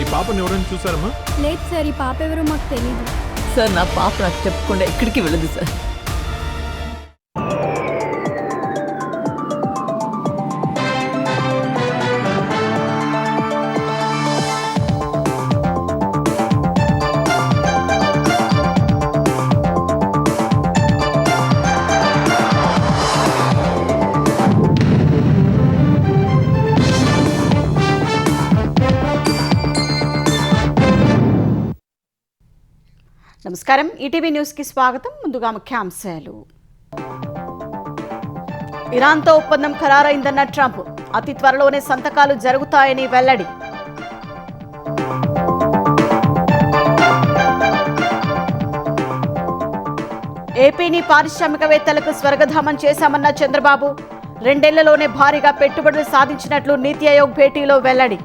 ఈ పాపను ఎవరైనా చూసారమ్మా? లేదు సార్, ఈ పాప ఎవరో మాకు తెలియదు సార్. నా పాప నాకు చెప్పకుండా ఎక్కడికి వెళ్ళదు సార్. నమస్కారం, ఈటీవీ న్యూస్కి స్వాగతం. ముందుగా ముఖ్యాంశాలు. ఇరాన్తో ఒప్పందం ఖరారైందన్న ట్రంప్, అతి త్వరలోనే సంతకాలు జరుగుతాయని వెల్లడి. ఏపీని పారిశ్రామికవేత్తలకు స్వర్గధామం చేశామన్న చంద్రబాబు, 2 ఏళ్లలోనే భారీగా పెట్టుబడులు సాధించినట్లు నీతి ఆయోగ్ భేటీలో వెల్లడి.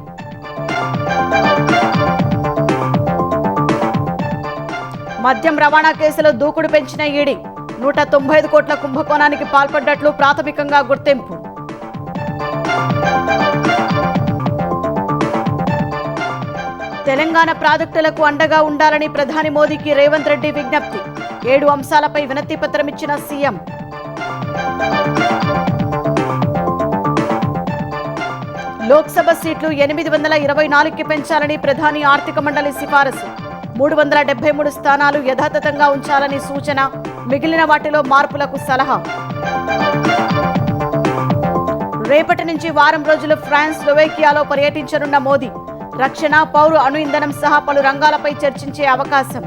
మద్యం రవాణా కేసులో దూకుడు పెంచిన ఈడీ, 195 కోట్ల కుంభకోణానికి పాల్పడ్డట్లు ప్రాథమికంగా గుర్తింపు. తెలంగాణ ప్రాజెక్టులకు అండగా ఉండాలని ప్రధాని మోదీకి రేవంత్ రెడ్డి విజ్ఞప్తి. 7 అంశాలపై వినతి పత్రం ఇచ్చిన సీఎం. లోక్సభ సీట్లు 824కి పెంచాలని ప్రధాని ఆర్థిక మండలి సిఫారసు. 373 స్థానాలు యథాతథంగా ఉంచాలని సూచన. మిగిలిన వాటిలో మార్పులకు సలహా. రేపటి నుంచి వారం రోజులు ఫ్రాన్స్, స్లోవేకియాలో పర్యటించనున్న మోదీ, రక్షణ, పౌర అణు ఇంధనం సహా పలు రంగాలపై చర్చించే అవకాశం.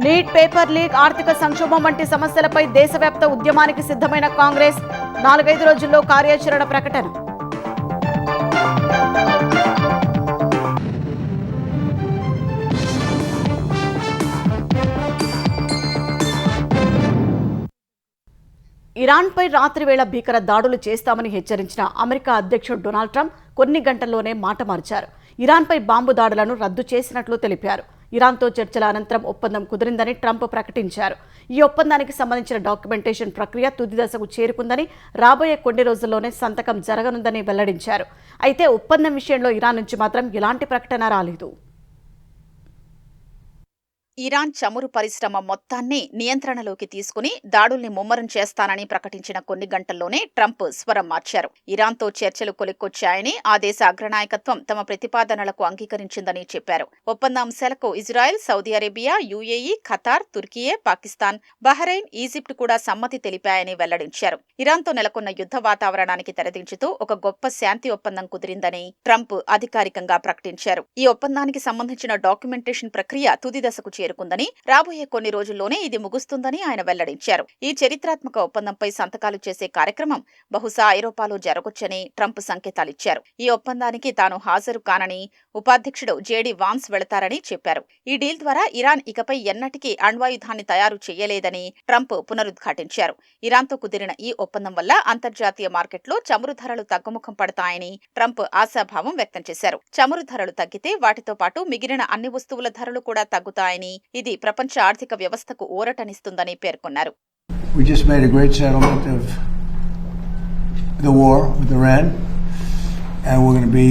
నీట్ పేపర్ లీక్, ఆర్థిక సంక్షోభం వంటి సమస్యలపై దేశవ్యాప్త ఉద్యమానికి సిద్ధమైన కాంగ్రెస్, 4-5 రోజుల్లో కార్యాచరణ ప్రకటన. ఇరాన్పై రాత్రివేళ భీకర దాడులు చేస్తామని హెచ్చరించిన అమెరికా అధ్యక్షుడు డొనాల్డ్ ట్రంప్ కొన్ని గంటల్లోనే మాట మార్చారు. ఇరాన్పై బాంబు దాడులను రద్దు చేసినట్లు తెలిపారు. ఇరాన్తో చర్చల అనంతరం ఒప్పందం కుదిరిందని ట్రంప్ ప్రకటించారు. ఈ ఒప్పందానికి సంబంధించిన డాక్యుమెంటేషన్ ప్రక్రియ తుది దశకు చేరుకుందని, రాబోయే కొన్ని రోజుల్లోనే సంతకం జరగనుందని వెల్లడించారు. అయితే ఒప్పందం విషయంలో ఇరాన్ నుంచి మాత్రం ఎలాంటి ప్రకటన రాలేదు. ఇరాన్ చమురు పరిశ్రమ మొత్తాన్ని నియంత్రణలోకి తీసుకుని దాడుల్ని ముమ్మరం చేస్తానని ప్రకటించిన కొన్ని గంటల్లోనే ట్రంప్ స్వరం మార్చారు. ఇరాన్తో చర్చలు కొలిక్కొచ్చాయని, ఆ దేశ అగ్రనాయకత్వం తమ ప్రతిపాదనలకు అంగీకరించిందని చెప్పారు. ఒప్పంద అంశాలకు Israel, Saudi Arabia, UAE, Qatar, Türkiye, Pakistan, Bahrain, Egypt కూడా సమ్మతి తెలిపాయని వెల్లడించారు. ఇరాన్తో నెలకొన్న యుద్ధ వాతావరణానికి తెరదించుతూ ఒక గొప్ప శాంతి ఒప్పందం కుదిరిందని ట్రంప్ అధికారికంగా ప్రకటించారు. ఈ ఒప్పందానికి సంబంధించిన డాక్యుమెంటేషన్ ప్రక్రియ తుది దశకు చేరుకుందని, రాబోయే కొన్ని రోజుల్లోనే ఇది ముగుస్తుందని ఆయన వెల్లడించారు. ఈ చరిత్రాత్మక ఒప్పందంపై సంతకాలు చేసే కార్యక్రమం బహుశా ఐరోపాలో జరగొచ్చని ట్రంప్ సంకేతాలిచ్చారు. ఈ ఒప్పందానికి తాను హాజరు కానని, ఉపాధ్యక్షుడు జేడీ వాన్స్ వెళతారని చెప్పారు. ఈ డీల్ ద్వారా ఇరాన్ ఇకపై ఎన్నటికీ అణ్వాయుధాన్ని తయారు చేయలేదని ట్రంప్ పునరుద్ఘాటించారు. ఇరాన్తో కుదిరిన ఈ ఒప్పందం వల్ల అంతర్జాతీయ మార్కెట్లో చమురు ధరలు తగ్గుముఖం పడతాయని ట్రంప్ ఆశాభావం వ్యక్తం చేశారు. చమురు ధరలు తగ్గితే వాటితో పాటు మిగిలిన అన్ని వస్తువుల ధరలు కూడా తగ్గుతాయని, ఇది ప్రపంచ ఆర్థిక వ్యవస్థకు ఊరటనిస్తుందని పేర్కొన్నారు. We just made a great settlement of the war with Iran, and we're going to be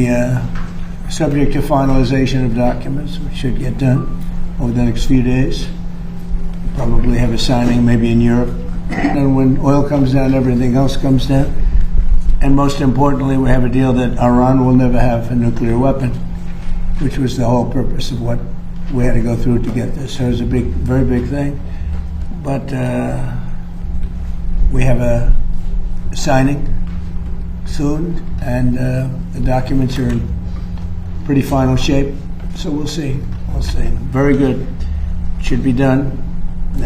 subject to finalization of documents, which should get done over the next few days. Probably have a signing maybe in Europe. And when oil comes down, everything else comes down. And most importantly, we have a deal that Iran will never have a nuclear weapon, which was the whole purpose of what we had to go through to get this. So it was a big, very big thing. But we have a signing soon, and the documents are in pretty final shape. So we'll see. We'll see. Very good. Should be done,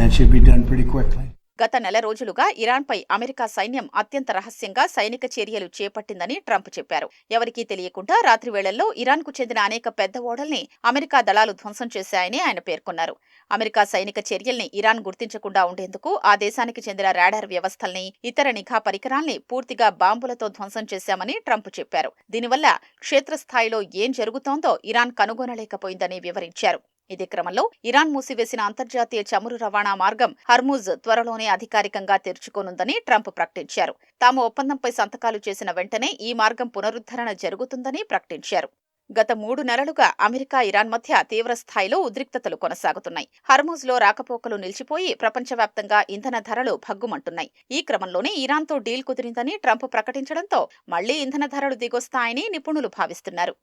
and should be done pretty quickly. గత నెల రోజులుగా ఇరాన్పై America సైన్యం అత్యంత రహస్యంగా సైనిక చర్యలు చేపట్టిందని Trump చెప్పారు. ఎవరికీ తెలియకుండా రాత్రి వేళల్లో ఇరాన్కు చెందిన అనేక పెద్ద ఓడల్ని అమెరికా దళాలు ధ్వంసం చేశాయని ఆయన పేర్కొన్నారు. అమెరికా సైనిక చర్యల్ని ఇరాన్ గుర్తించకుండా ఉండేందుకు ఆ దేశానికి చెందిన రాడార్ వ్యవస్థల్ని, ఇతర నిఘా పరికరాల్ని పూర్తిగా బాంబులతో ధ్వంసం చేశామని ట్రంప్ చెప్పారు. దీనివల్ల క్షేత్రస్థాయిలో ఏం జరుగుతోందో ఇరాన్ కనుగొనలేకపోయిందని వివరించారు. ఇదే క్రమంలో ఇరాన్ మూసివేసిన అంతర్జాతీయ చమురు రవాణా మార్గం హర్ముజ్ త్వరలోనే అధికారికంగా తెరుచుకోనుందని ట్రంప్ ప్రకటించారు. తాము ఒప్పందంపై సంతకాలు చేసిన వెంటనే ఈ మార్గం పునరుద్ధరణ జరుగుతుందని ప్రకటించారు. గత 3 నెలలుగా అమెరికా, ఇరాన్ మధ్య తీవ్ర స్థాయిలో ఉద్రిక్తతలు కొనసాగుతున్నాయి. హర్ముజ్లో రాకపోకలు నిలిచిపోయి ప్రపంచవ్యాప్తంగా ఇంధన ధరలు భగ్గుమంటున్నాయి. ఈ క్రమంలోనే ఇరాన్తో డీల్ కుదిరిందని ట్రంప్ ప్రకటించడంతో మళ్లీ ఇంధన ధరలు దిగొస్తాయని నిపుణులు భావిస్తున్నారు.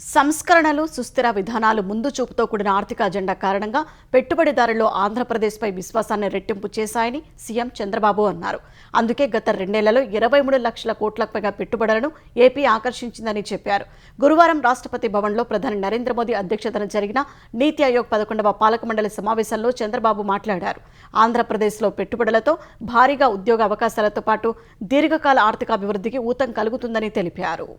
సంస్కరణలు, సుస్థిర విధానాలు, ముందు చూపుతో కూడిన ఆర్థిక అజెండా కారణంగా పెట్టుబడిదారుల్లో ఆంధ్రప్రదేశ్పై విశ్వాసాన్ని రెట్టింపు చేశాయని సీఎం చంద్రబాబు అన్నారు. అందుకే గత 2 నెలల్లో 23 లక్షల కోట్లకు పైగా పెట్టుబడులను ఏపీ ఆకర్షించిందని చెప్పారు. గురువారం రాష్ట్రపతి భవన్లో ప్రధాని నరేంద్ర మోదీ అధ్యక్షతన జరిగిన నీతి ఆయోగ్ 11వ పాలక మండలి సమావేశంలో చంద్రబాబు మాట్లాడారు. ఆంధ్రప్రదేశ్లో పెట్టుబడులతో భారీగా ఉద్యోగ అవకాశాలతో పాటు దీర్ఘకాల ఆర్థికాభివృద్ధికి ఊతం కలుగుతుందని తెలిపారు.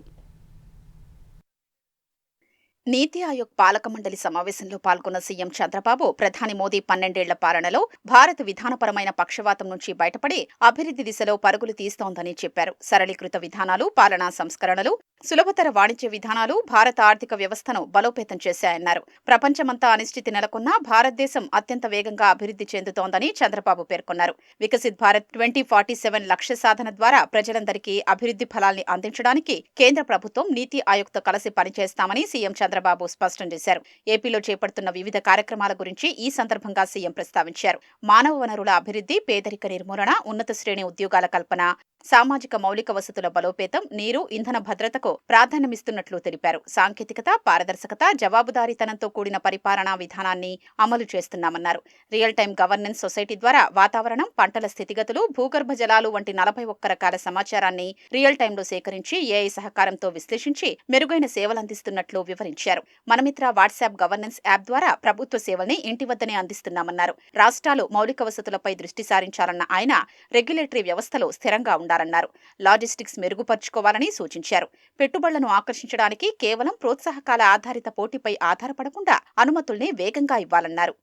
నీతి ఆయోగ్ పాలక మండలి సమావేశంలో పాల్గొన్న సీఎం చంద్రబాబు ప్రధాని మోదీ 12 ఏళ్ల పాలనలో భారత్ విధానపరమైన పక్షవాతం నుంచి బయటపడి అభివృద్ధి దిశలో పరుగులు తీస్తోందని చెప్పారు. సరళీకృత విధానాలు, పాలనా సంస్కరణలు, సులభతర వాణిజ్య విధానాలు భారత ఆర్థిక వ్యవస్థను బలోపేతం చేశాయన్నారు. ప్రపంచమంతా అనిశ్చితి నెలకొన్నా భారతదేశం అత్యంత వేగంగా అభివృద్ధి చెందుతోందని చంద్రబాబు పేర్కొన్నారు. వికసిత్ భారత్ 2047 లక్ష్య సాధన ద్వారా ప్రజలందరికీ అభివృద్ధి ఫలాల్ని అందించడానికి కేంద్ర ప్రభుత్వం నీతి ఆయోగ్తో కలిసి పనిచేస్తామని సీఎం చంద్రబాబు స్పష్టం చేశారు. ఏపీలో చేపడుతున్న వివిధ కార్యక్రమాల గురించి ఈ సందర్భంగా సీఎం ప్రస్తావించారు. మానవ వనరుల అభివృద్ధి, పేదరిక నిర్మూలన, ఉన్నత శ్రేణి ఉద్యోగాల కల్పన, సామాజిక మౌలిక వసతుల బలోపేతం, నీరు, ఇంధన భద్రతకు ప్రాధాన్యమిస్తున్నట్లు తెలిపారు. సాంకేతికత, పారదర్శకత, జవాబుదారీతనంతో కూడిన పరిపాలనా విధానాన్ని అమలు చేస్తున్నామన్నారు. రియల్ టైం గవర్నెన్స్ సొసైటీ ద్వారా వాతావరణం, పంటల స్థితిగతులు, భూగర్భ జలాలు వంటి 41 రకాల సమాచారాన్ని రియల్ టైంలో సేకరించి ఏఐ సహకారంతో విశ్లేషించి మెరుగైన సేవలందిస్తున్నట్లు వివరించారు. మనమిత్ర వాట్సాప్ గవర్నెన్స్ యాప్ ద్వారా ప్రభుత్వ సేవల్ని ఇంటి వద్దనే అందిస్తున్నామన్నారు. రాష్ట్రాలు మౌలిక వసతులపై దృష్టి సారించాలన్న ఆయన రెగ్యులేటరీ వ్యవస్థలో స్థిరంగా ఉండాలన్నారు. లాజిస్టిక్స్ మెరుగుపరుచుకోవాలని సూచించారు. పెట్టుబడులను ఆకర్షించడానికి కేవలం ప్రోత్సాహకాల ఆధారిత పోటీపై ఆధారపడకుండా అనుమతుల్ని వేగంగా ఇవ్వాలన్నారు.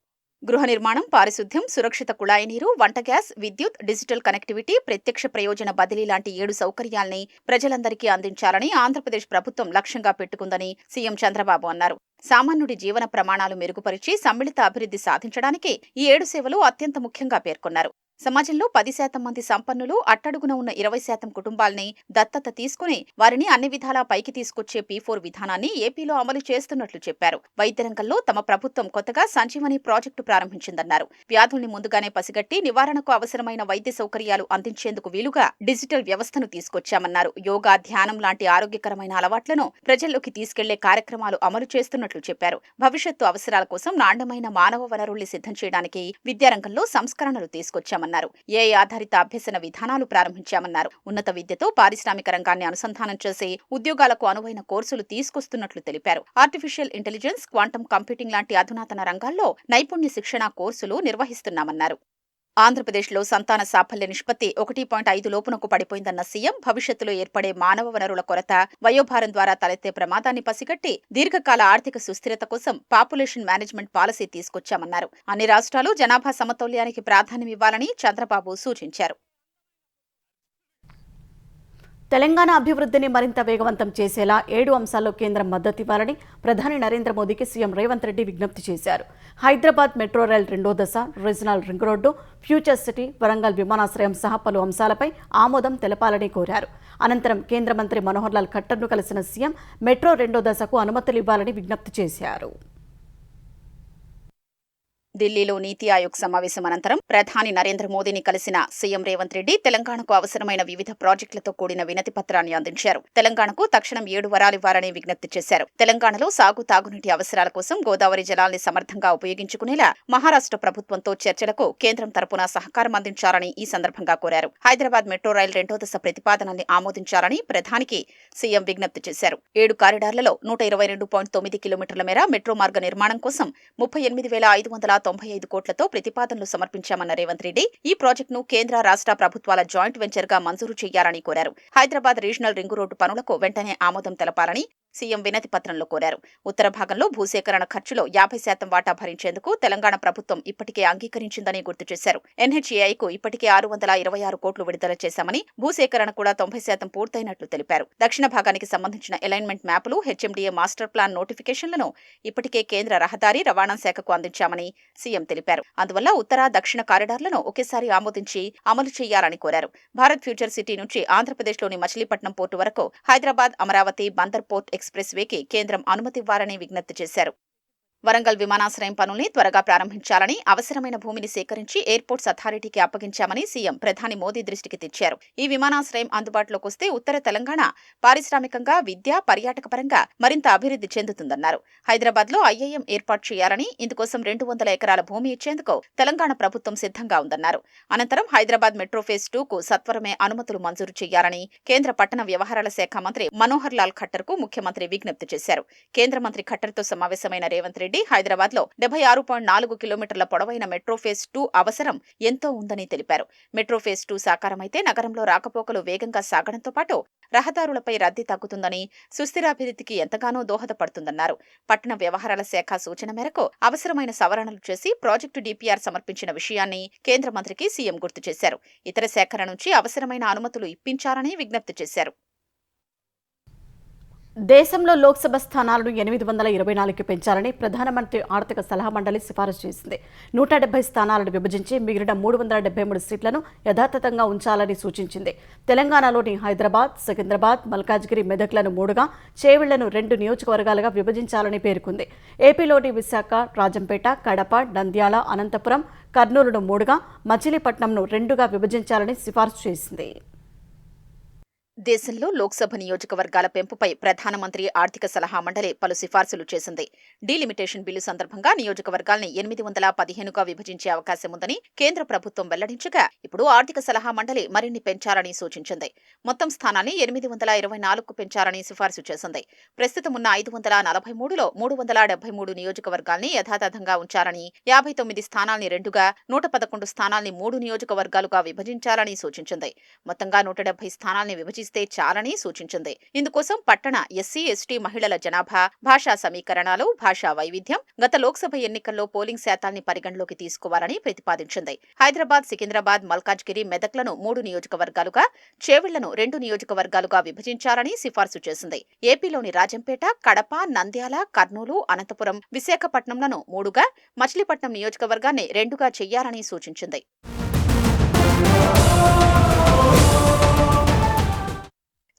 గృహ నిర్మాణం, పారిశుద్ధ్యం, సురక్షిత కుళాయి నీరు, వంట గ్యాస్, విద్యుత్, డిజిటల్ కనెక్టివిటీ, ప్రత్యక్ష ప్రయోజన బదిలీ లాంటి 7 సౌకర్యాల్ని ప్రజలందరికీ అందించాలని ఆంధ్రప్రదేశ్ ప్రభుత్వం లక్ష్యంగా పెట్టుకుందని సీఎం చంద్రబాబు అన్నారు. సామాన్యుడి జీవన ప్రమాణాలు మెరుగుపరిచి సమ్మిళిత అభివృద్ధి సాధించడానికి ఈ 7 సేవలు అత్యంత ముఖ్యంగా పేర్కొన్నారు. సమాజంలో 10% మంది సంపన్నులు, అట్టడుగున ఉన్న 20% కుటుంబాల్ని దత్తత తీసుకుని వారిని అన్ని విధాలా పైకి తీసుకొచ్చే P4 విధానాన్ని ఏపీలో అమలు చేస్తున్నట్లు చెప్పారు. వైద్య రంగంలో తమ ప్రభుత్వం కొత్తగా సంజీవని ప్రాజెక్టు ప్రారంభించిందన్నారు. వ్యాధుల్ని ముందుగానే పసిగట్టి నివారణకు అవసరమైన వైద్య సౌకర్యాలు అందించేందుకు వీలుగా డిజిటల్ వ్యవస్థను తీసుకొచ్చామన్నారు. యోగా, ధ్యానం లాంటి ఆరోగ్యకరమైన అలవాట్లను ప్రజల్లోకి తీసుకెళ్లే కార్యక్రమాలు అమలు చేస్తున్నట్లు చెప్పారు. భవిష్యత్తు అవసరాల కోసం నాణ్యమైన మానవ వనరుల్ని సిద్ధం చేయడానికి విద్యారంగంలో సంస్కరణలు తీసుకొచ్చామన్నారు. ఏఐ ఆధారిత అభ్యసన విధానాలు ప్రారంభించామన్నారు. ఉన్నత విద్యతో పారిశ్రామిక రంగాన్ని అనుసంధానం చేసి ఉద్యోగాలకు అనువైన కోర్సులు తీసుకొస్తున్నట్లు తెలిపారు. ఆర్టిఫిషియల్ ఇంటెలిజెన్స్, క్వాంటమ్ కంప్యూటింగ్ లాంటి అధునాతన రంగాల్లో నైపుణ్య శిక్షణ కోర్సులు నిర్వహిస్తున్నామన్నారు. ఆంధ్రప్రదేశ్లో సంతాన సాఫల్య నిష్పత్తి 1.5 లోపునకు పడిపోయిందన్న సీఎం భవిష్యత్తులో ఏర్పడే మానవ వనరుల కొరత, వయోభారం ద్వారా తలెత్తే ప్రమాదాన్ని పసిగట్టి దీర్ఘకాల ఆర్థిక సుస్థిరత కోసం పాపులేషన్ మేనేజ్మెంట్ పాలసీ తీసుకొచ్చామన్నారు. అన్ని రాష్ట్రాలు జనాభా సమతౌల్యానికి ప్రాధాన్యమివ్వాలని చంద్రబాబు సూచించారు. తెలంగాణ అభివృద్ధిని మరింత వేగవంతం చేసేలా 7 అంశాల్లో కేంద్రం మద్దతివ్వాలని ప్రధాని నరేంద్ర మోదీకి సీఎం రేవంత్ రెడ్డి విజ్ఞప్తి చేశారు. హైదరాబాద్ మెట్రో రైల్ 2వ దశ, regional ring road, future city, Warangal విమానాశ్రయం సహా పలు అంశాలపై ఆమోదం తెలపాలని కోరారు. అనంతరం కేంద్ర మంత్రి మనోహర్ లాల్ ఖట్టర్ను కలిసిన సీఎం మెట్రో 2వ దశకు అనుమతులివ్వాలని విజ్ఞప్తి చేశారు. ఢిల్లీలో నీతి ఆయోగ్ సమావేశం అనంతరం ప్రధాని నరేంద్ర మోదీని కలిసిన సీఎం రేవంత్ రెడ్డి తెలంగాణకు అవసరమైన వివిధ ప్రాజెక్టులతో కూడిన వినతి పత్రాన్ని అందించారు. తెలంగాణకు తక్షణం 7 వరాలివ్వాలని విజ్ఞప్తి చేశారు. తెలంగాణలో సాగు, తాగునీటి అవసరాల కోసం గోదావరి జలాల్ని సమర్థంగా ఉపయోగించుకునేలా మహారాష్ట్ర ప్రభుత్వంతో చర్చలకు కేంద్రం తరపున సహకారం అందించాలని ఈ సందర్భంగా కోరారు. హైదరాబాద్ మెట్రో రైల్ 2వ దశ ప్రతిపాదనల్ని ఆమోదించాలని ప్రధానికి సీఎం విజ్ఞప్తి చేశారు. 7 కారిడార్లలో 122.9 కిలోమీటర్ల మేర మెట్రో మార్గ నిర్మాణం కోసం 38,595 కోట్లతో ప్రతిపాదనలు సమర్పించామన్న రేవంత్ రెడ్డి ఈ ప్రాజెక్టును కేంద్ర, రాష్ట్ర ప్రభుత్వాల జాయింట్ వెంచర్ గా మంజూరు చేయాలని కోరారు. హైదరాబాద్ రీజనల్ రింగ్ రోడ్డు పనులకు వెంటనే ఆమోదం తెలపాలని సీఎం వినతి పత్రంలో కోరారు. ఉత్తర భాగంలో భూసేకరణ ఖర్చులో 50% వాటా భరించేందుకు తెలంగాణ ప్రభుత్వం ఇప్పటికే అంగీకరించిందని గుర్తు చేశారు. ఎన్హెచ్ఏఐకు ఇప్పటికే 626 కోట్లు విడుదల చేశామని, భూసేకరణ కూడా 90% పూర్తయినట్లు తెలిపారు. దక్షిణ భాగానికి సంబంధించిన అలైన్మెంట్ మ్యాపులు, హెచ్ఎండిఏ మాస్టర్ ప్లాన్ నోటిఫికేషన్లను ఇప్పటికే కేంద్ర రహదారి రవాణా శాఖకు అందించామని సీఎం తెలిపారు. అందువల్ల ఉత్తర, దక్షిణ కారిడార్లను ఒకేసారి ఆమోదించి అమలు చేయాలని కోరారు. భారత్ ఫ్యూచర్ సిటీ నుంచి ఆంధ్రప్రదేశ్లోని మచిలీపట్నం పోర్టు వరకు హైదరాబాద్, అమరావతి, బందర్ పోర్ట్ ఎక్స్ప్రెస్ వేకి కేంద్రం అనుమతివ్వాలని విజ్ఞప్తి చేశారు. వరంగల్ విమానాశ్రయం పనుల్ని త్వరగా ప్రారంభించాలని, అవసరమైన భూమిని సేకరించి ఎయిర్పోర్ట్స్ అథారిటీకి అప్పగించామని సీఎం ప్రధాని మోదీ దృష్టికి తెచ్చారు. ఈ విమానాశ్రయం అందుబాటులోకి వస్తే ఉత్తర తెలంగాణ పారిశ్రామికంగా, విద్య, పర్యాటక పరంగా మరింత అభివృద్ధి చెందుతుందన్నారు. హైదరాబాద్లో ఐఐఎం ఏర్పాటు చేయాలని, ఇందుకోసం 200 ఎకరాల భూమి ఇచ్చేందుకు తెలంగాణ ప్రభుత్వం సిద్ధంగా ఉందన్నారు. అనంతరం హైదరాబాద్ మెట్రో ఫేజ్ 2కు సత్వరమే అనుమతులు మంజూరు చేయాలని కేంద్ర పట్టణ వ్యవహారాల శాఖ మంత్రి మనోహర్ లాల్ ఖట్టర్కు ముఖ్యమంత్రి విజ్ఞప్తి చేశారు. కేంద్ర మంత్రి ఖట్టర్తో సమావేశమైన రేవంత్ రెడ్డి హైదరాబాద్లో 76.4 కిలోమీటర్ల పొడవైన మెట్రో ఫేజ్ 2 అవసరం ఎంతో ఉందని తెలిపారు. మెట్రో ఫేజ్ 2 సాకారమైతే నగరంలో రాకపోకలు వేగంగా సాగడంతో పాటు రహదారులపై రద్దీ తగ్గుతుందని, సుస్థిరాభివృద్ధికి ఎంతగానో దోహదపడుతుందన్నారు. పట్టణ వ్యవహారాల శాఖ సూచన మేరకు అవసరమైన సవరణలు చేసి ప్రాజెక్టు డిపిఆర్ సమర్పించిన విషయాన్ని కేంద్ర మంత్రికి సీఎం గుర్తు చేశారు. ఇతర శాఖల నుంచి అవసరమైన అనుమతులు ఇప్పించాలని విజ్ఞప్తి చేశారు. దేశంలో లోక్సభ స్థానాలను 824కి పెంచాలని ప్రధానమంత్రి ఆర్థిక సలహా మండలి సిఫారసు చేసింది. 170 స్థానాలను విభజించి మిగిలిన 373 సీట్లను యథాతథంగా ఉంచాలని సూచించింది. తెలంగాణలోని హైదరాబాద్, సికింద్రాబాద్, మల్కాజ్గిరి, మెదక్లను 3గా, చేవెళ్లను 2 నియోజకవర్గాలుగా విభజించాలని పేర్కొంది. ఏపీలోని విశాఖ, రాజంపేట, కడప, నంద్యాల, అనంతపురం, కర్నూలును 3గా, మచిలీపట్నంను 2గా విభజించాలని సిఫారసు చేసింది. దేశంలో లోక్సభ నియోజకవర్గాల పెంపుపై ప్రధానమంత్రి ఆర్థిక సలహా మండలి పలు సిఫార్సులు చేసింది. డీలిమిటేషన్ బిల్లు సందర్భంగా నియోజకవర్గాల్ని 815గా విభజించే అవకాశం ఉందని కేంద్ర ప్రభుత్వం వెల్లడించగా, ఇప్పుడు ఆర్థిక సలహా మండలి మరిన్ని పెంచాలని సూచించింది. మొత్తం స్థానాన్ని 824కు పెంచాలని సిఫార్సు చేసింది. ప్రస్తుతం ఉన్న 543లో 373 నియోజకవర్గాల్ని యథాతథంగా ఉంచాలని, 59 స్థానాల్ని 2గా, 111 స్థానాల్ని 3 నియోజకవర్గాలుగా విభజించాలని సూచించింది. మొత్తంగా 170 స్థానాల్ని విభజిస్తే చాలని సూచించింది. ఇందుకోసం పట్టణ ఎస్సీ, ఎస్టీ మహిళల జనాభా, భాషా సమీకరణాలు, భాషా వైవిధ్యం, గత లోక్సభ ఎన్నికల్లో పోలింగ్ శాతాన్ని పరిగణలోకి తీసుకోవాలని ప్రతిపాదించింది. హైదరాబాద్, సికింద్రాబాద్, మల్కాజ్గిరి, మెదక్లను 3 నియోజకవర్గాలుగా, చేవెళ్లను 2 నియోజకవర్గాలుగా విభజించాలని సిఫార్సు చేసింది. ఏపీలోని రాజంపేట, కడప, నంద్యాల, కర్నూలు, అనంతపురం, విశాఖపట్నంలను 3గా, మచిలీపట్నం నియోజకవర్గాన్ని 2గా చెయ్యాలని సూచించింది.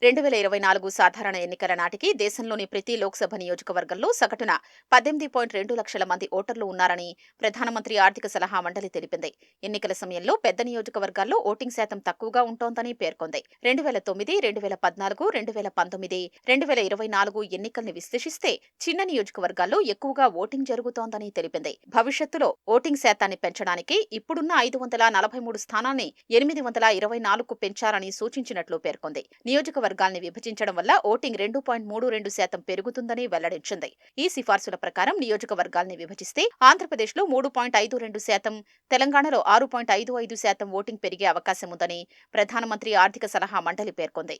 2024 సాధారణ ఎన్నికల నాటికి దేశంలోని ప్రతి లోక్సభ నియోజకవర్గంలో సగటున 18.2 లక్షల మంది ఓటర్లు ఉన్నారని ప్రధానమంత్రి ఆర్థిక సలహా మండలి తెలిపింది. ఎన్నికల సమయంలో పెద్ద నియోజకవర్గాల్లో ఓటింగ్ శాతం తక్కువగా ఉంటోందని పేర్కొంది. 2009, 2014, 2019, 2024 ఎన్నికల్ని విశ్లేషిస్తే చిన్న నియోజకవర్గాల్లో ఎక్కువగా ఓటింగ్ జరుగుతోందని తెలిపింది. భవిష్యత్తులో ఓటింగ్ శాతాన్ని పెంచడానికి ఇప్పుడున్న 543 స్థానాల్ని 824కు పెంచాలని సూచించినట్లు పేర్కొంది. నియోజకవర్గాల్ని విభజించడం వల్ల ఓటింగ్ 2.32% పెరుగుతుందని వెల్లడించింది. ఈ సిఫార్సుల ప్రకారం నియోజకవర్గాల్ని విభజిస్తే ఆంధ్రప్రదేశ్లో 3.52%, తెలంగాణలో 6.55% ఓటింగ్ పెరిగే అవకాశం ఉందని ప్రధానమంత్రి ఆర్థిక సలహా మండలి పేర్కొంది.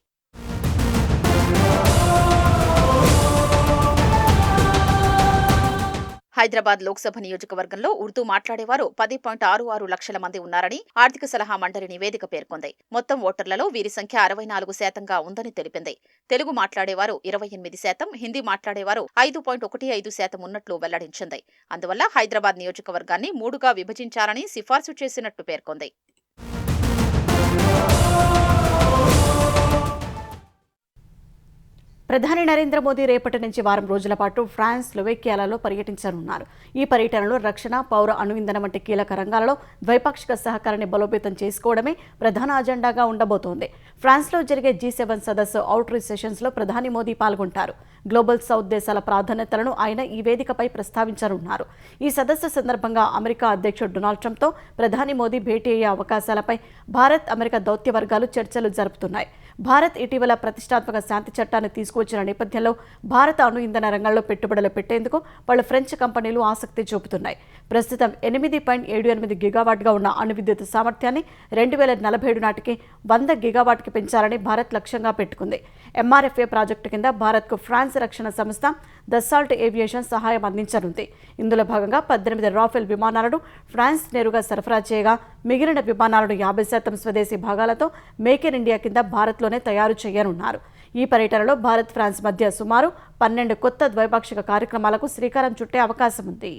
హైదరాబాద్ లోక్సభ నియోజకవర్గంలో ఉర్దూ మాట్లాడేవారు 10.66 లక్షల మంది ఉన్నారని ఆర్థిక సలహా మండలి నివేదిక పేర్కొంది. మొత్తం ఓటర్లలో వీరి సంఖ్య 64%గా ఉందని తెలిపింది. తెలుగు మాట్లాడేవారు 28%, హిందీ మాట్లాడేవారు 5.15% ఉన్నట్లు వెల్లడించింది. అందువల్ల హైదరాబాద్ నియోజకవర్గాన్ని 3గా విభజించాలని సిఫార్సు చేసినట్టు పేర్కొంది. ప్రధాని నరేంద్ర మోదీ రేపటి నుంచి వారం రోజుల పాటు ఫ్రాన్స్, స్లోవేకియాలలో పర్యటించనున్నారు. ఈ పర్యటనలో రక్షణ, పౌర అణుఇంధనం వంటి కీలక రంగాలలో ద్వైపాక్షిక సహకారాన్ని బలోపేతం చేసుకోవడమే ప్రధాన అజెండాగా ఉండబోతోంది. ఫ్రాన్స్లో జరిగే G7 సదస్సు అవుట్రీచ్ సెషన్స్లో ప్రధాని మోదీ పాల్గొంటారు. గ్లోబల్ సౌత్ దేశాల ప్రాధాన్యతలను ఆయన ఈ వేదికపై ప్రస్తావించనున్నారు. ఈ సదస్సు సందర్భంగా అమెరికా అధ్యక్షుడు డొనాల్డ్ ట్రంప్తో ప్రధాని మోదీ భేటీ అయ్యే అవకాశాలపై భారత్, అమెరికా దౌత్య వర్గాలు చర్చలు జరుపుతున్నాయి. భారత్ ఇటీవల ప్రతిష్టాత్మక శాంతి చట్టాన్ని తీసుకువచ్చిన నేపథ్యంలో భారత అణు ఇంధన రంగంలో పెట్టుబడులు పెట్టేందుకు పలు ఫ్రెంచ్ కంపెనీలు ఆసక్తి చూపుతున్నాయి. ప్రస్తుతం 8.78 గిగావాట్గా ఉన్న అణు విద్యుత్ సామర్థ్యాన్ని 2047 నాటికి 100 గిగావాట్కి పెంచాలని భారత్ లక్ష్యంగా పెట్టుకుంది. MRFA ప్రాజెక్టు కింద భారత్కు ఫ్రాన్స్ మత్స్య రక్షణ సంస్థ దసాల్ట్ ఏవియేషన్ సహాయం అందించనుంది. ఇందులో భాగంగా 18 రాఫెల్ విమానాలను ఫ్రాన్స్ నేరుగా సరఫరా చేయగా మిగిలిన విమానాలను 50% స్వదేశీ భాగాలతో మేక్ ఇన్ ఇండియా కింద భారత్లోనే తయారు చేయనున్నారు. ఈ పర్యటనలో భారత్ ఫ్రాన్స్ మధ్య సుమారు 12 కొత్త ద్వైపాక్షిక కార్యక్రమాలకు శ్రీకారం చుట్టే అవకాశం ఉంది.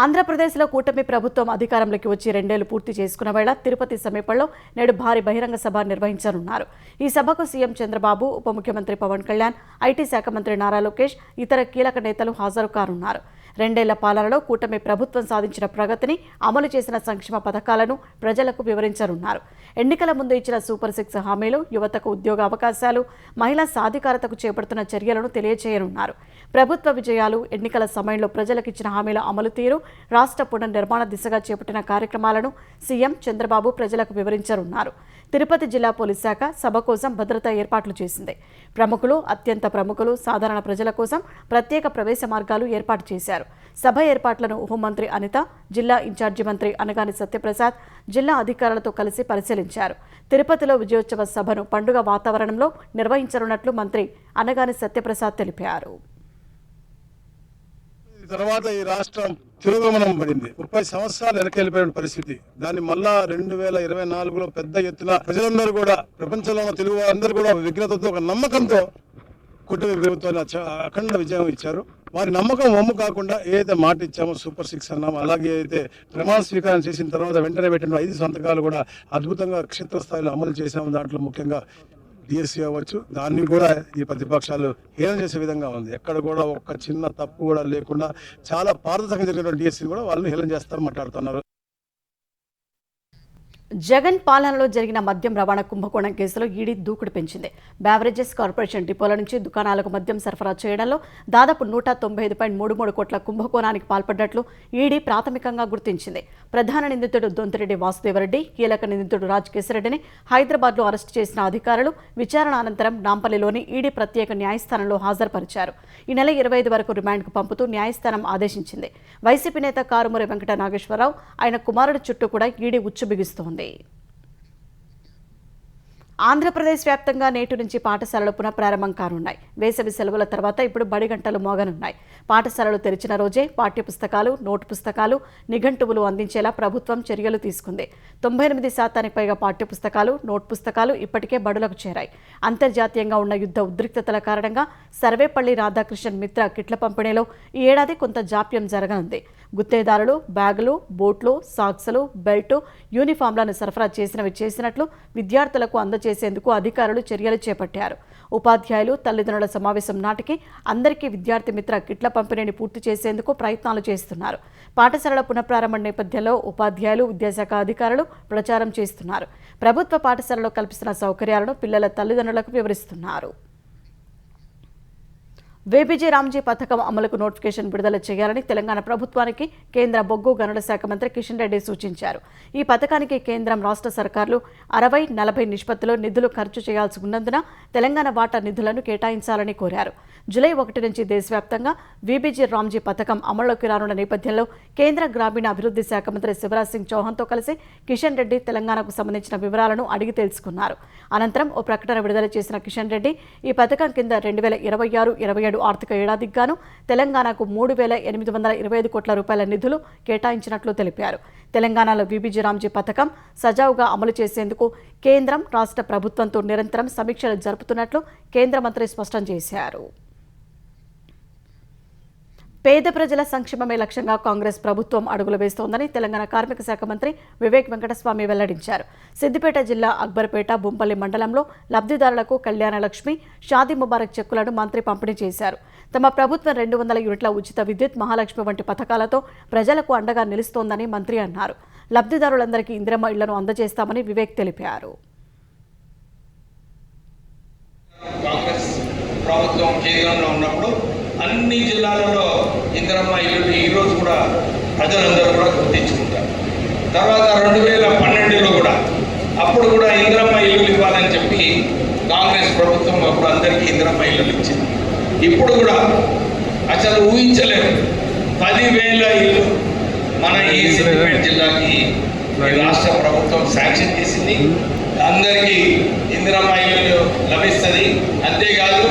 ఆంధ్రప్రదేశ్లో కూటమి ప్రభుత్వం అధికారంలోకి వచ్చి 2 ఏళ్లు పూర్తి చేసుకున్న వేళ తిరుపతి సమీపంలో నేడు భారీ బహిరంగ సభ నిర్వహించనున్నారు. ఈ సభకు సీఎం చంద్రబాబు, ఉప ముఖ్యమంత్రి పవన్ కళ్యాణ్, ఐటీ శాఖ మంత్రి నారా లోకేష్, ఇతర కీలక నేతలు హాజరు కానున్నారు. 2 ఏళ్ల పాలనలో కూటమి ప్రభుత్వం సాధించిన ప్రగతిని, అమలు చేసిన సంక్షేమ పథకాలను ప్రజలకు వివరించనున్నారు. ఎన్నికల ముందు ఇచ్చిన సూపర్ 6 హామీలు, యువతకు ఉద్యోగ అవకాశాలు, మహిళా సాధికారతకు చేపడుతున్న చర్యలను తెలియజేయనున్నారు. ప్రభుత్వ విజయాలు, ఎన్నికల సమయంలో ప్రజలకు ఇచ్చిన హామీల అమలు తీరు, రాష్ట్ర పునర్నిర్మాణ దిశగా చేపట్టిన కార్యక్రమాలను సీఎం చంద్రబాబు ప్రజలకు వివరించనున్నారు. తిరుపతి జిల్లా పోలీస్ శాఖ సభ కోసం భద్రతా ఏర్పాట్లు చేసింది. ప్రముఖులు, అత్యంత ప్రముఖులు, సాధారణ ప్రజల కోసం ప్రత్యేక ప్రవేశ మార్గాలు ఏర్పాటు చేశారు. సభ ఏర్పాట్లను హోంమంత్రి అనిత, జిల్లా ఇన్ఛార్జి మంత్రి అనగాని సత్యప్రసాద్ జిల్లా అధికారులతో కలిసి పరిశీలించారు. తిరుపతిలో విజయోత్సవ సభను పండుగ వాతావరణంలో నిర్వహించనున్నట్లు మంత్రి అనగాని సత్యప్రసాద్ తెలిపారు. తర్వాత ఈ రాష్ట్రం తిరోగమనం పడింది. 30 సంవత్సరాలు వెనకెళ్ళిపోయిన పరిస్థితి. దాన్ని మళ్ళా 2024లో పెద్ద ఎత్తున ప్రజలందరూ కూడా, ప్రపంచంలో ఉన్న తెలుగు వారందరూ కూడా విఘ్నతతో, ఒక నమ్మకంతో కూటమి ప్రభుత్వాన్ని అఖండ విజయం ఇచ్చారు. వారి నమ్మకం వమ్ము కాకుండా ఏదైతే మాట ఇచ్చామో సూపర్ 6 అన్నామో, అలాగే అయితే ప్రమాణ స్వీకారం చేసిన తర్వాత వెంటనే పెట్టిన 5 సంతకాలు కూడా అద్భుతంగా క్షేత్రస్థాయిలో అమలు చేశాము. దాంట్లో ముఖ్యంగా డిఎస్సీ అవ్వచ్చు, దాన్ని కూడా ఈ ప్రతిపక్షాలు హేళన చేసే విధంగా ఉంది. ఎక్కడ కూడా ఒక్క చిన్న తప్పు కూడా లేకుండా చాలా పారదర్శకంగా జరిగినటువంటి డిఎస్సీని కూడా వాళ్ళని హేళన చేస్తారు, మాట్లాడుతున్నారు. జగన్ పాలనలో జరిగిన మద్యం రవాణా కుంభకోణం కేసులో ఈడీ దూకుడు పెంచింది. బెవరేజెస్ కార్పొరేషన్ డిపోల నుంచి దుకాణాలకు మద్యం సరఫరా చేయడంలో దాదాపు 195.33 కోట్ల కుంభకోణానికి పాల్పడ్డట్లు ఈడీ ప్రాథమికంగా గుర్తించింది. ప్రధాన నిందితుడు దొంతిరెడ్డి వాసుదేవరెడ్డి, కీలక నిందితుడు రాజకేశ్వరరెడ్డిని హైదరాబాద్లో అరెస్టు చేసిన అధికారులు విచారణ అనంతరం నాంపల్లిలోని ఈడీ ప్రత్యేక న్యాయస్థానంలో హాజరుపరిచారు. ఈ నెల 25 వరకు రిమాండ్కు పంపుతూ న్యాయస్థానం ఆదేశించింది. వైసీపీ నేత కారుమూరి వెంకట నాగేశ్వరరావు, ఆయన కుమారుడి చుట్టూ కూడా ఈడీ ఉచ్చు బిగిస్తోంది. ఆంధ్రప్రదేశ్ వ్యాప్తంగా నేటి నుంచి పాఠశాలలు పునఃప్రారంభం కానున్నాయి. వేసవి సెలవుల తర్వాత ఇప్పుడు బడి గంటలు మోగనున్నాయి. పాఠశాలలు తెరిచిన రోజే పాఠ్యపుస్తకాలు, నోటు పుస్తకాలు, నిఘంటువులు అందించేలా ప్రభుత్వం చర్యలు తీసుకుంది. 98% పైగా పాఠ్యపుస్తకాలు, నోట్ పుస్తకాలు ఇప్పటికే బడులకు చేరాయి. అంతర్జాతీయంగా ఉన్న యుద్ధ ఉద్రిక్తతల కారణంగా సర్వేపల్లి రాధాకృష్ణన్ మిత్ర కిట్ల పంపిణీలో ఈ ఏడాది కొంత జాప్యం జరగనుంది. గుత్తేదారులు బ్యాగులు, బూట్లు, సాక్సులు, బెల్టు, యూనిఫామ్లను సరఫరా చేసినట్లు విద్యార్థులకు అందజేసేందుకు అధికారులు చర్యలు చేపట్టారు. ఉపాధ్యాయులు, తల్లిదండ్రుల సమావేశం నాటికి అందరికీ విద్యార్థి మిత్ర కిట్ల పంపిణీని పూర్తి చేసేందుకు ప్రయత్నాలు చేస్తున్నారు. పాఠశాలల పునఃప్రారంభం నేపథ్యంలో ఉపాధ్యాయులు, విద్యాశాఖ అధికారులు ప్రచారం చేస్తున్నారు. ప్రభుత్వ పాఠశాలలో కల్పిస్తున్న సౌకర్యాలను పిల్లల తల్లిదండ్రులకు వివరిస్తున్నారు. వేబీజీ రామ్జీ పథకం అమలుకు నోటిఫికేషన్ విడుదల చేయాలని తెలంగాణ ప్రభుత్వానికి కేంద్ర బొగ్గు గనుల శాఖ మంత్రి కిషన్ రెడ్డి సూచించారు. ఈ పథకానికి కేంద్రం, రాష్ట్ర సర్కార్లు 60-40 నిష్పత్తిలో నిధులు ఖర్చు చేయాల్సి ఉన్నందున తెలంగాణ వాటా నిధులను కేటాయించాలని కోరారు. జూలై 1 నుంచి దేశవ్యాప్తంగా వీబీజీ రామ్జీ పథకం అమల్లోకి రానున్న నేపథ్యంలో కేంద్ర గ్రామీణ అభివృద్ధి శాఖ మంత్రి శివరాజ్ సింగ్ చౌహాన్తో కలిసి కిషన్ రెడ్డి తెలంగాణకు సంబంధించిన వివరాలను అడిగి తెలుసుకున్నారు. అనంతరం ఓ ప్రకటన విడుదల చేసిన కిషన్ రెడ్డి ఈ పథకం కింద 2026-27 ఆర్థిక ఏడాదికి గాను తెలంగాణకు 3,825 కోట్ల రూపాయల నిధులు కేటాయించినట్లు తెలిపారు. తెలంగాణలో వీబీజీ రామ్జీ పథకం సజావుగా అమలు చేసేందుకు కేంద్రం, రాష్ట్ర ప్రభుత్వంతో నిరంతరం సమీక్షలు జరుపుతున్నట్లు కేంద్ర మంత్రి స్పష్టం చేశారు. పేద ప్రజల సంక్షేమమే లక్ష్యంగా కాంగ్రెస్ ప్రభుత్వం అడుగులు వేస్తోందని తెలంగాణ కార్మిక శాఖ మంత్రి వివేక్ వెంకటస్వామి వెల్లడించారు. సిద్దిపేట జిల్లా అక్బర్పేట, బొంపల్లి మండలంలో లబ్ధిదారులకు కళ్యాణ లక్ష్మి, షాదీ ముబారక్ చెక్కులను మంత్రి పంపిణీ చేశారు. తమ ప్రభుత్వం 200 యూనిట్ల ఉచిత విద్యుత్, మహాలక్ష్మి వంటి పథకాలతో ప్రజలకు అండగా నిలుస్తోందని మంత్రి అన్నారు. లబ్ధిదారులందరికీ ఇందిరమ్మ ఇళ్లను అందజేస్తామని వివేక్ తెలిపారు. ప్రభుత్వం కేంద్రంలో ఉన్నప్పుడు అన్ని జిల్లాలలో ఇందిరమ్మ ఇల్లు ఈరోజు కూడా ప్రజలందరూ కూడా గుర్తించుకుంటారు. తర్వాత 2012లో కూడా అప్పుడు కూడా ఇందిరమ్మ ఇల్లు ఇవ్వాలని చెప్పి కాంగ్రెస్ ప్రభుత్వం అప్పుడు అందరికీ ఇందిరమ్మ ఇల్లు ఇచ్చింది. ఇప్పుడు కూడా అసలు ఊహించలేము 10,000 ఇల్లు మన ఈ సిద్దిపేట జిల్లాకి రాష్ట్ర ప్రభుత్వం శాంక్షన్ చేసింది. అందరికీ ఇందిరమ్మ ఇల్లు లభిస్తుంది. అంతేకాదు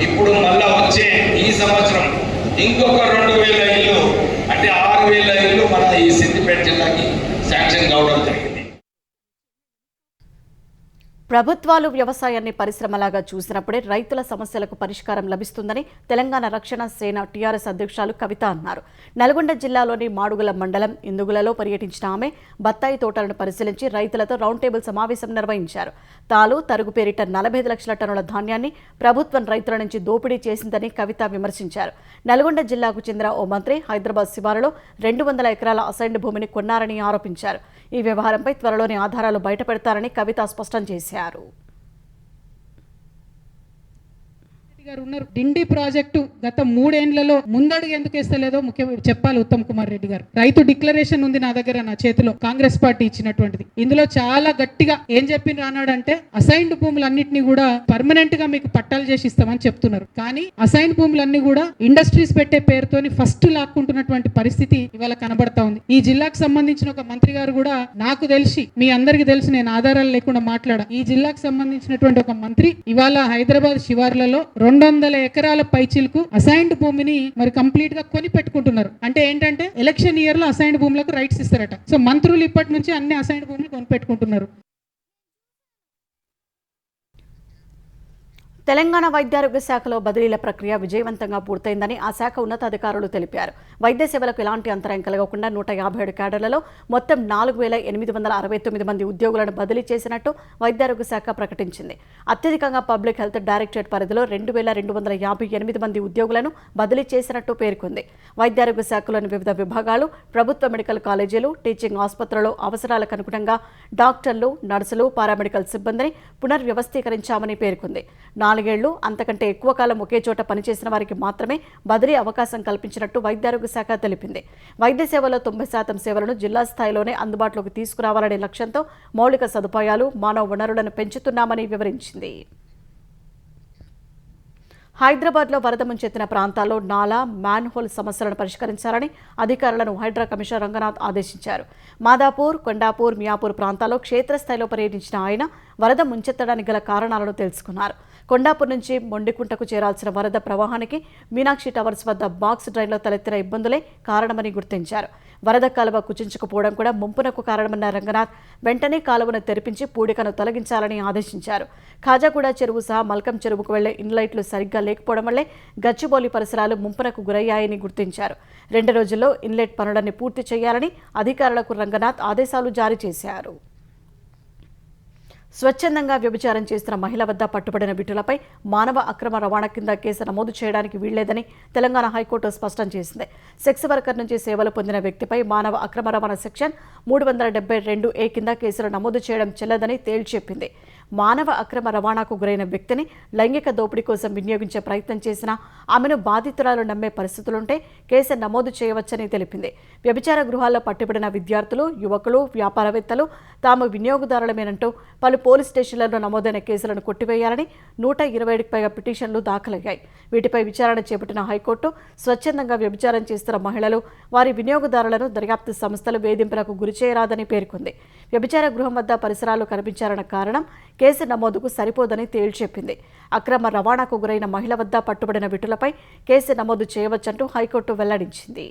ఇప్పుడు మళ్ళా వచ్చే ఈ సంవత్సరం ఇంకొక 2000 ఇల్లు అంటే 6000 ఇల్లు మన ఈ సిద్దిపేట జిల్లాకి శాంక్షన్ కావడం జరిగింది. ప్రభుత్వాలు వ్యవసాయాన్ని పరిశ్రమలాగా చూసినప్పుడే రైతుల సమస్యలకు పరిష్కారం లభిస్తుందని తెలంగాణ రక్షణ సేన టీఆర్ఎస్ అధ్యక్షురాలు కవిత అన్నారు. నల్గొండ జిల్లాలోని మాడుగుల మండలం ఇందుగులలో పర్యటించిన ఆమె బత్తాయి తోటలను పరిశీలించి రైతులతో రౌండ్ టేబుల్ సమావేశం నిర్వహించారు. తాలు తరుగు పేరిట 45 లక్షల టన్నుల ధాన్యాన్ని ప్రభుత్వం రైతుల నుంచి దోపిడీ చేసిందని కవిత విమర్శించారు. నల్గొండ జిల్లాకు చెందిన ఓ మంత్రి హైదరాబాద్ శివారులో 200 ఎకరాల అసైన్డ్ భూమిని కొన్నారని ఆరోపించారు. ఈ వ్యవహారంపై త్వరలోనే ఆధారాలు బయటపెడతారని కవిత స్పష్టం చేశారు. గారు ఉన్నారు. డిండి ప్రాజెక్టు గత 3 ఏళ్లలో ముందడుగు ఎందుకు వేస్తలేదో ముఖ్యంగా చెప్పాలి ఉత్తమ్ కుమార్ రెడ్డి గారు. రైతు డిక్లరేషన్ ఉంది నా దగ్గర, నా చేతిలో, కాంగ్రెస్ పార్టీ ఇచ్చినటువంటిది. ఇందులో చాలా గట్టిగా ఏం చెప్పిన రానాడంటే అసైన్డ్ భూములన్నింటినీ కూడా పర్మనెంట్ గా మీకు పట్టాలు చేసి ఇస్తామని చెప్తున్నారు. కానీ అసైన్డ్ భూములన్నీ కూడా ఇండస్ట్రీస్ పెట్టే పేరుతోని ఫస్ట్ లాక్కుంటున్నటువంటి పరిస్థితి ఇవాళ కనబడతా ఉంది. ఈ జిల్లాకు సంబంధించిన ఒక మంత్రి గారు కూడా, నాకు తెలిసి మీ అందరికి తెలిసి నేను ఆధారాలు లేకుండా మాట్లాడా, ఈ జిల్లాకు సంబంధించినటువంటి ఒక మంత్రి ఇవాళ హైదరాబాద్ శివార్లలో 200 ఎకరాల పైచిలకు అసైన్డ్ భూమిని మరి కంప్లీట్ గా కొని పెట్టుకుంటున్నారు. అంటే ఏంటంటే ఎలక్షన్ ఇయర్ లో అసైన్డ్ భూములకు రైట్స్ ఇస్తారట. సో మంత్రులు ఇప్పటి నుంచి అన్ని అసైన్డ్ భూములు కొని పెట్టుకుంటున్నారు. తెలంగాణ వైద్యారోగ్య శాఖలో బదిలీల ప్రక్రియ విజయవంతంగా పూర్తయిందని ఆ శాఖ ఉన్నతాధికారులు తెలిపారు. వైద్య సేవలకు ఎలాంటి అంతరాయం కలగకుండా 157 క్యాడర్లలో మొత్తం 4869 మంది ఉద్యోగులను బదిలీ చేసినట్టు వైద్యారోగ్య శాఖ ప్రకటించింది. అత్యధికంగా పబ్లిక్ హెల్త్ డైరెక్టరేట్ పరిధిలో 2258 మంది ఉద్యోగులను బదిలీ చేసినట్టు పేర్కొంది. వైద్యారోగ్య శాఖలోని వివిధ విభాగాలు, ప్రభుత్వ మెడికల్ కాలేజీలు, టీచింగ్ ఆసుపత్రుల్లో అవసరాలకు అనుగుణంగా డాక్టర్లు, నర్సులు, పారామెడికల్ సిబ్బందిని పునర్వ్యవస్థీకరించామని పేర్కొంది. 4 ఏళ్లు అంతకంటే ఎక్కువ కాలం ఒకే చోట పనిచేసిన వారికి మాత్రమే బదిలీ అవకాశం కల్పించినట్టు వైద్యారోగ్య శాఖ తెలిపింది. వైద్య సేవలో 90% సేవలను జిల్లా స్థాయిలోనే అందుబాటులోకి తీసుకురావాలనే లక్ష్యంతో మౌలిక సదుపాయాలు, మానవ వనరులను పెంచుతున్నామని వివరించింది. హైదరాబాద్లో వరద ముంచెత్తిన ప్రాంతాల్లో నాలా, మ్యాన్హోల్ సమస్యలను పరిష్కరించాలని అధికారులను హైడ్రా కమిషనర్ రంగనాథ్ ఆదేశించారు. మాదాపూర్, కొండాపూర్, మియాపూర్ ప్రాంతాల్లో క్షేత్రస్థాయిలో పర్యటించిన ఆయన వరద ముంచెత్తడానికి గల కారణాలను తెలుసుకున్నారు. కొండాపూర్ నుంచి మొండికుంటకు చేరాల్సిన వరద ప్రవాహానికి మీనాక్షి టవర్స్ వద్ద బాక్స్ డ్రైన్లో తలెత్తిన ఇబ్బందులే కారణమని గుర్తించారు. వరద కాలువ కుచించుకుపోవడం కూడా ముంపునకు కారణమన్న రంగనాథ్ వెంటనే కాలువను తెరిపించి పూడికను తొలగించాలని ఆదేశించారు. ఖాజాగూడ చెరువు సహా మల్కం చెరువుకు వెళ్లే ఇన్లైట్లు సరిగ్గా లేకపోవడం వల్లే గచ్చిబౌలి పరిసరాలు ముంపునకు గురయ్యాయని గుర్తించారు. 2 రోజుల్లో ఇన్లెట్ పనులన్నీ పూర్తి చేయాలని అధికారులకు రంగనాథ్ ఆదేశాలు జారీ చేశారు. స్వచ్ఛందంగా వ్యభిచారం చేస్తున్న మహిళ వద్ద పట్టుబడిన విటులపై మానవ అక్రమ రవాణా కింద కేసు నమోదు చేయడానికి వీల్లేదని తెలంగాణ హైకోర్టు స్పష్టం చేసింది. సెక్స్ వర్కర్ నుంచి సేవలు పొందిన వ్యక్తిపై మానవ అక్రమ రవాణా సెక్షన్ 372A కింద కేసులు నమోదు చేయడం చెల్లదని తేల్చెప్పింది. మానవ అక్రమ రవాణాకు గురైన వ్యక్తిని లైంగిక దోపిడీ కోసం వినియోగించే ప్రయత్నం చేసినా ఆమెను బాధితురాలు నమ్మే పరిస్థితులుంటే కేసు నమోదు చేయవచ్చని తెలిపింది. వ్యభిచార గృహాల్లో పట్టుబడిన విద్యార్థులు, యువకులు, వ్యాపారవేత్తలు తాము వినియోగదారులమేనంటూ పలు పోలీస్ స్టేషన్లలో నమోదైన కేసులను కొట్టివేయాలని 120కి పైగా పిటిషన్లు దాఖలయ్యాయి. వీటిపై విచారణ చేపట్టిన హైకోర్టు స్వచ్ఛందంగా వ్యభిచారం చేస్తున్న మహిళలు, వారి వినియోగదారులను దర్యాప్తు సంస్థలు వేధింపులకు గురిచేయరాదని పేర్కొంది. వ్యభిచార గృహం వద్ద పరిసరాలు కనిపించారన్న కారణం కేసు నమోదుకు సరిపోదని తేల్చెప్పింది. అక్రమ రవాణాకు గురైన మహిళ వద్ద పట్టుబడిన విటులపై కేసు నమోదు చేయవచ్చంటూ హైకోర్టు వెల్లడించింది.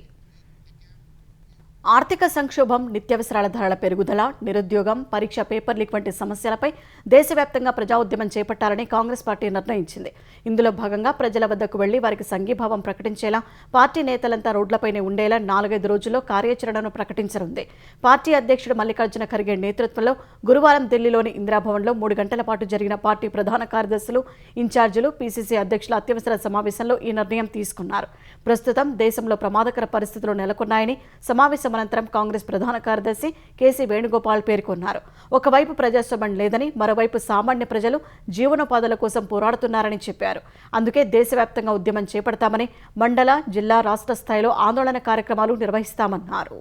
ఆర్థిక సంక్షోభం, నిత్యావసరాల ధరల పెరుగుదల, నిరుద్యోగం, పరీక్ష పేపర్ లీక్ వంటి సమస్యలపై దేశవ్యాప్తంగా ప్రజా ఉద్యమం చేపట్టాలని కాంగ్రెస్ పార్టీ నిర్ణయించింది. ఇందులో భాగంగా ప్రజల వద్దకు వెళ్లి వారికి సంఘీభావం ప్రకటించేలా పార్టీ నేతలంతా రోడ్లపైనే ఉండేలా 4-5 రోజుల్లో కార్యాచరణను ప్రకటించనుంది. పార్టీ అధ్యక్షుడు మల్లికార్జున ఖర్గే నేతృత్వంలో గురువారం ఢిల్లీలోని ఇందిరాభవన్లో 3 గంటల పాటు జరిగిన పార్టీ ప్రధాన కార్యదర్శులు, ఇన్ఛార్జీలు, పీసీసీ అధ్యక్షుల అత్యవసర సమావేశంలో ఈ నిర్ణయం తీసుకున్నారు. ప్రస్తుతం దేశంలో ప్రమాదకర పరిస్థితులు నెలకొన్నాయని సమావేశం అనంతరం కాంగ్రెస్ ప్రధాన కార్యదర్శి కేసీ వేణుగోపాల్ పేర్కొన్నారు. ఒకవైపు ప్రజాస్వామ్యం లేదని, మరోవైపు సామాన్య ప్రజలు జీవనోపాధుల కోసం పోరాడుతున్నారని చెప్పారు. అందుకే దేశవ్యాప్తంగా ఉద్యమం చేపడతామని, మండల, జిల్లా, రాష్ట్ర స్థాయిలో ఆందోళన కార్యక్రమాలు నిర్వహిస్తామన్నారు.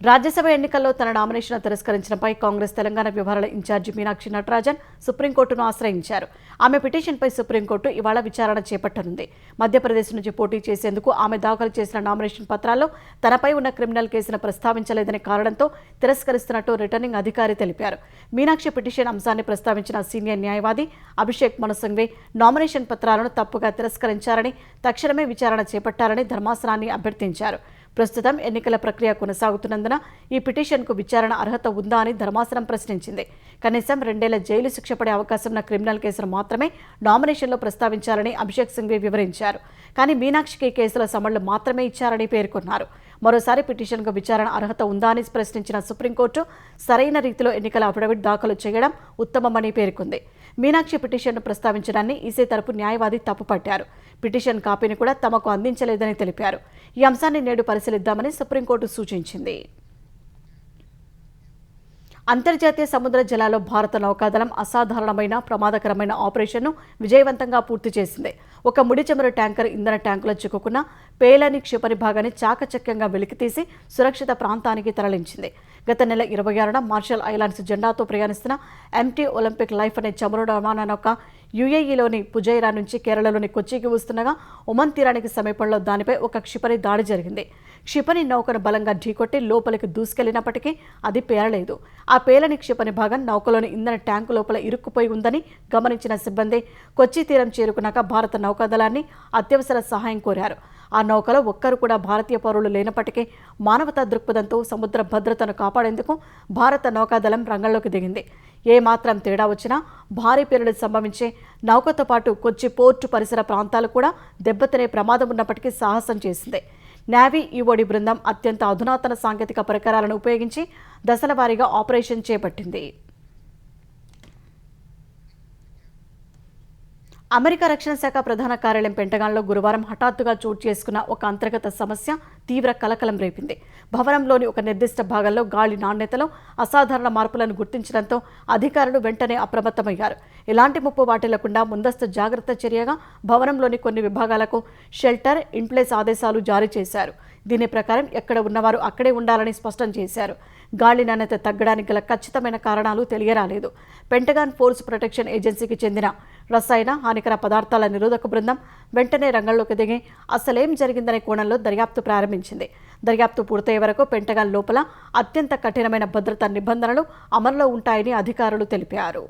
రాజ్యసభ ఎన్నికల్లో తన నామినేషన్ తిరస్కరించడంపై కాంగ్రెస్ తెలంగాణ వ్యవహారాల ఇన్ఛార్జి మీనాక్షి నటరాజన్ సుప్రీంకోర్టును ఆశ్రయించారు. ఆమె పిటిషన్పై సుప్రీంకోర్టు ఇవాళ విచారణ చేపట్టనుంది. మధ్యప్రదేశ్ నుంచి పోటీ చేసేందుకు ఆమె దాఖలు చేసిన నామినేషన్ పత్రాల్లో తనపై ఉన్న క్రిమినల్ కేసును ప్రస్తావించలేదనే కారణంతో తిరస్కరిస్తున్నట్టు రిటర్నింగ్ అధికారి తెలిపారు. మీనాక్షి పిటిషన్ అంశాన్ని ప్రస్తావించిన సీనియర్ న్యాయవాది అభిషేక్ మను సింఘ్వి నామినేషన్ పత్రాలను తప్పుగా తిరస్కరించారని, తక్షణమే విచారణ చేపట్టాలని ధర్మాసనాన్ని అభ్యర్థించారు. ప్రస్తుతం ఎన్నికల ప్రక్రియ కొనసాగుతున్నందున ఈ పిటిషన్కు విచారణ అర్హత ఉందా అని ధర్మాసనం ప్రశ్నించింది. కనీసం 2 ఏళ్ల జైలు శిక్ష పడే అవకాశం ఉన్న క్రిమినల్ కేసును మాత్రమే నామినేషన్లో ప్రస్తావించాలని అభిషేక్ సింఘ్వి వివరించారు. కానీ మీనాక్షికి కేసుల సమన్లు మాత్రమే ఇచ్చారని పేర్కొన్నారు. మరోసారి పిటిషన్కు విచారణ అర్హత ఉందా అని ప్రశ్నించిన సుప్రీంకోర్టు సరైన రీతిలో ఎన్నికల అఫిడవిట్ దాఖలు చేయడం ఉత్తమమని పేర్కొంది. మీనాక్షి పిటిషన్ను ప్రస్తావించడాన్ని ఈసీ తరపు న్యాయవాది తప్పుపట్టారు. పిటిషన్ కాపీని కూడా తమకు అందించలేదని తెలిపారు. ఈ అంశాన్ని నేడు పరిశీలిద్దామని సుప్రీంకోర్టు సూచించింది. అంతర్జాతీయ సముద్ర జలాల్లో భారత నౌకాదళం అసాధారణమైన ప్రమాదకరమైన ఆపరేషన్ను విజయవంతంగా పూర్తి చేసింది. ఒక ముడి చమురు ట్యాంకర్ ఇంధన ట్యాంకులో చిక్కుకున్న పేలని క్షిపణి భాగాన్ని చాకచక్యంగా వెలికితీసి సురక్షిత ప్రాంతానికి తరలించింది. గత నెల 26న మార్షల్ ఐలాండ్స్ జెండాతో ప్రయాణిస్తున్న ఎంటీ ఒలింపిక్ లైఫ్ అనే చమురు రవాణా నౌక యుఏఈలోని పుజైరా నుంచి కేరళలోని కొచ్చికి వస్తుండగా ఒమన్ తీరానికి సమీపంలో దానిపై ఒక క్షిపణి దాడి జరిగింది. క్షిపణి నౌకను బలంగా ఢీకొట్టి లోపలికి దూసుకెళ్లినప్పటికీ అది పేలలేదు. ఆ పేలని క్షిపణి భాగం నౌకలోని ఇంధన ట్యాంకు లోపల ఇరుక్కుపోయి ఉందని గమనించిన సిబ్బంది కొచ్చి తీరం చేరుకున్నాక భారత నౌకాదళాన్ని అత్యవసర సహాయం కోరారు. ఆ నౌకలో ఒక్కరు కూడా భారతీయ పౌరులు లేనప్పటికీ మానవతా దృక్పథంతో సముద్ర భద్రతను కాపాడేందుకు భారత నౌకాదళం రంగంలోకి దిగింది. ఏమాత్రం తేడా వచ్చినా భారీ పేలుడు సంభవించే నౌకతో పాటు కొచ్చి పోర్టు పరిసర ప్రాంతాలు కూడా దెబ్బతినే ప్రమాదం ఉన్నప్పటికీ సాహసం చేసింది. నేవీ ఈఓడి బృందం అత్యంత అధునాతన సాంకేతిక పరికరాలను ఉపయోగించి దశల వారీగా ఆపరేషన్ చేపట్టింది. అమెరికా రక్షణ శాఖ ప్రధాన కార్యాలయం పెంటగాన్లో గురువారం హఠాత్తుగా చోటు చేసుకున్న ఒక అంతర్గత సమస్య తీవ్ర కలకలం రేపింది. భవనంలోని ఒక నిర్దిష్ట భాగంలో గాలి నాణ్యతలో అసాధారణ మార్పులను గుర్తించడంతో అధికారులు వెంటనే అప్రమత్తమయ్యారు. ఎలాంటి ముప్పు వాటిల్లకుండా ముందస్తు జాగ్రత్త చర్యగా భవనంలోని కొన్ని విభాగాలకు షెల్టర్ ఇన్ప్లేస్ ఆదేశాలు జారీ చేశారు. దీని ప్రకారం ఎక్కడ ఉన్నవారు అక్కడే ఉండాలని స్పష్టం చేశారు. గాలి నాణ్యత తగ్గడానికి గల ఖచ్చితమైన కారణాలు తెలియరాలేదు. పెంటగాన్ ఫోర్స్ ప్రొటెక్షన్ ఏజెన్సీకి చెందిన రసాయన హానికర పదార్థాల నిరోధక బృందం వెంటనే రంగంలోకి దిగి అసలేం జరిగిందనే కోణంలో దర్యాప్తు ప్రారంభించింది. దర్యాప్తు పూర్తయ్యే వరకు పెంటగాన్ లోపల అత్యంత కఠినమైన భద్రతా నిబంధనలు అమల్లో ఉంటాయని అధికారులు తెలిపారు.